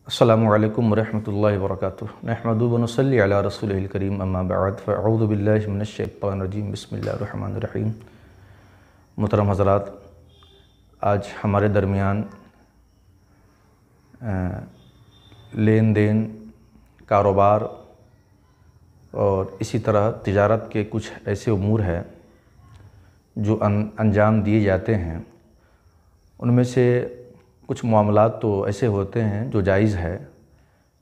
السلام علیکم ورحمۃ اللہ وبرکاتہ نحمدہ و نصلی علی رسولہ الکریم اما بعد فاعوذ باللہ من الشیطان الرجیم بسم اللہ الرحمن الرحیم۔ محترم حضرات، آج ہمارے درمیان لین دین، کاروبار اور اسی طرح تجارت کے کچھ ایسے امور ہیں جو انجام دیے جاتے ہیں۔ ان میں سے کچھ معاملات تو ایسے ہوتے ہیں جو جائز ہے،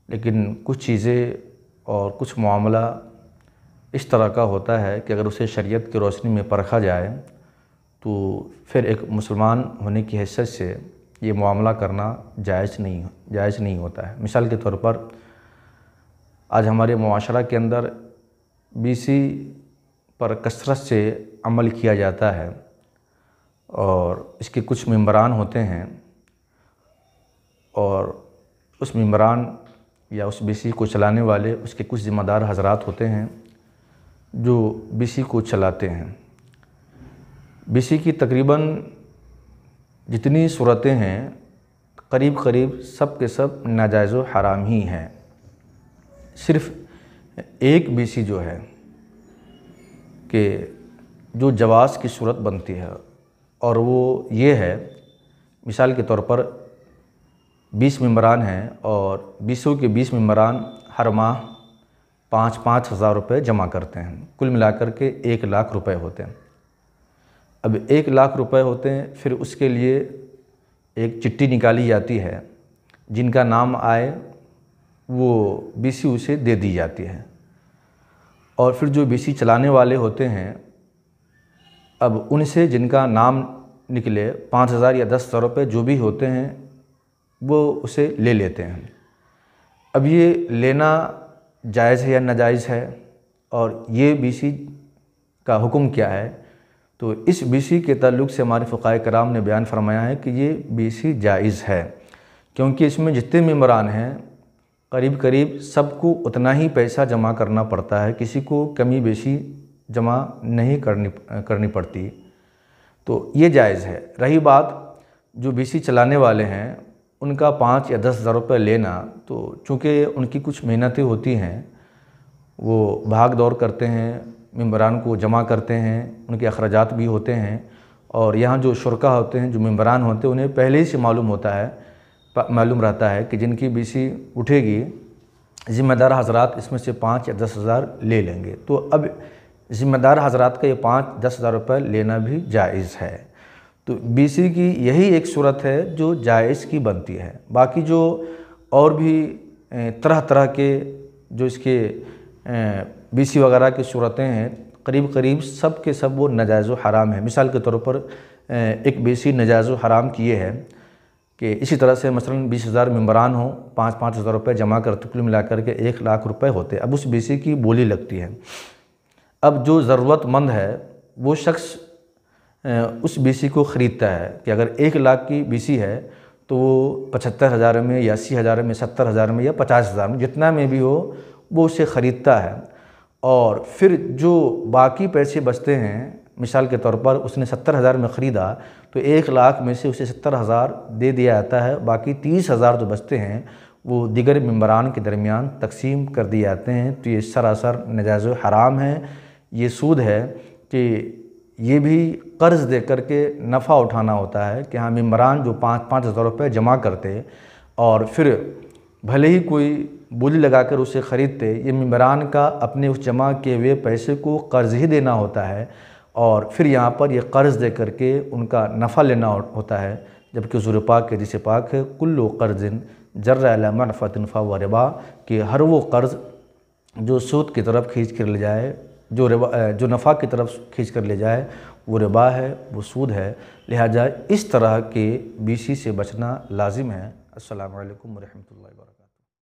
لیکن کچھ چیزیں اور کچھ معاملہ اس طرح کا ہوتا ہے کہ اگر اسے شریعت کی روشنی میں پرکھا جائے تو پھر ایک مسلمان ہونے کی حیثیت سے یہ معاملہ کرنا جائز نہیں ہوتا ہے۔ مثال کے طور پر آج ہمارے معاشرہ کے اندر بیسی پر کثرت سے عمل کیا جاتا ہے اور اس کے کچھ ممبران ہوتے ہیں، اور اس ممبران یا اس بیسی کو چلانے والے اس کے کچھ ذمہ دار حضرات ہوتے ہیں جو بیسی کو چلاتے ہیں۔ بیسی کی تقریباً جتنی صورتیں ہیں قریب سب کے سب ناجائز و حرام ہی ہیں۔ صرف ایک بیسی جو ہے کہ جو جواز کی صورت بنتی ہے، اور وہ یہ ہے، مثال کے طور پر 20 ممبران ہیں اور 20 کے 20 ممبران ہر ماہ 5,000 روپے جمع کرتے ہیں، کل ملا کر کے 1,00,000 روپے ہوتے ہیں۔ اب 1,00,000 روپے ہوتے ہیں، پھر اس کے لیے ایک چٹھی نکالی جاتی ہے، جن کا نام آئے وہ بیسی اسے دے دی جاتی ہے، اور پھر جو بیسی چلانے والے ہوتے ہیں اب ان سے جن کا نام نکلے 5,000 یا 10,000 روپے جو بھی ہوتے ہیں وہ اسے لے لیتے ہیں۔ اب یہ لینا جائز ہے یا ناجائز ہے، اور یہ بیسی کا حکم کیا ہے؟ تو اس بیسی کے تعلق سے ہمارے فقہاء کرام نے بیان فرمایا ہے کہ یہ بیسی جائز ہے، کیونکہ اس میں جتنے ممبران ہیں قریب سب کو اتنا ہی پیسہ جمع کرنا پڑتا ہے، کسی کو کمی بیشی جمع نہیں کرنی پڑتی، تو یہ جائز ہے۔ رہی بات جو بیسی چلانے والے ہیں ان کا 5 یا 10,000 روپے لینا، تو چونکہ ان کی کچھ محنتیں ہوتی ہیں، وہ بھاگ دور کرتے ہیں، ممبران کو جمع کرتے ہیں، ان کے اخراجات بھی ہوتے ہیں، اور یہاں جو شرکا ہوتے ہیں، جو ممبران ہوتے ہیں، انہیں پہلے ہی سے معلوم رہتا ہے کہ جن کی بیسی اٹھے گی ذمہ دار حضرات اس میں سے 5 یا 10,000 لے لیں گے، تو اب ذمہ دار حضرات کا یہ 5-10,000 روپے لینا بھی جائز ہے۔ تو بیسی کی یہی ایک صورت ہے جو جائز کی بنتی ہے۔ باقی جو اور بھی طرح کے جو اس کے بیسی وغیرہ کی صورتیں ہیں قریب سب کے سب وہ ناجائز و حرام ہیں۔ مثال کے طور پر ایک بیسی ناجائز و حرام کی یہ ہے کہ اسی طرح سے مثلاً 20,000 ممبران ہوں، 5,000 روپے جمع کرتے، کل ملا کر کے 1,00,000 روپے ہوتے، اب اس بیسی کی بولی لگتی ہے۔ اب جو ضرورت مند ہے وہ شخص اس بیسی کو خریدتا ہے کہ اگر 1,00,000 کی بیسی ہے تو وہ 75,000 میں یا 80,000 میں 70,000 میں یا 50,000 میں جتنا میں بھی ہو وہ اسے خریدتا ہے، اور پھر جو باقی پیسے بچتے ہیں، مثال کے طور پر اس نے 70,000 میں خریدا تو 1,00,000 میں سے اسے 70,000 دے دیا جاتا ہے، باقی 30,000 جو بچتے ہیں وہ دیگر ممبران کے درمیان تقسیم کر دیے جاتے ہیں۔ تو یہ سراسر ناجائز و حرام ہے، یہ سود ہے کہ یہ بھی قرض دے کر کے نفع اٹھانا ہوتا ہے کہ ہاں ممبران جو 5,000 روپے جمع کرتے اور پھر بھلے ہی کوئی بولی لگا کر اسے خریدتے، یہ ممبران کا اپنے اس جمع کیے ہوئے پیسے کو قرض ہی دینا ہوتا ہے، اور پھر یہاں پر یہ قرض دے کر کے ان کا نفع لینا ہوتا ہے، جبکہ حضور پاک کے حدیث پاک ہے کل قرض جر علی منفعۃ فہو ربا، کہ ہر وہ قرض جو سود کی طرف کھینچ کر لے جائے، جو نفع کی طرف کھینچ کر لے جائے، وہ ربا ہے، وہ سود ہے، لہذا اس طرح کے بیسی سے بچنا لازم ہے۔ السلام علیکم ورحمۃ اللہ وبرکاتہ۔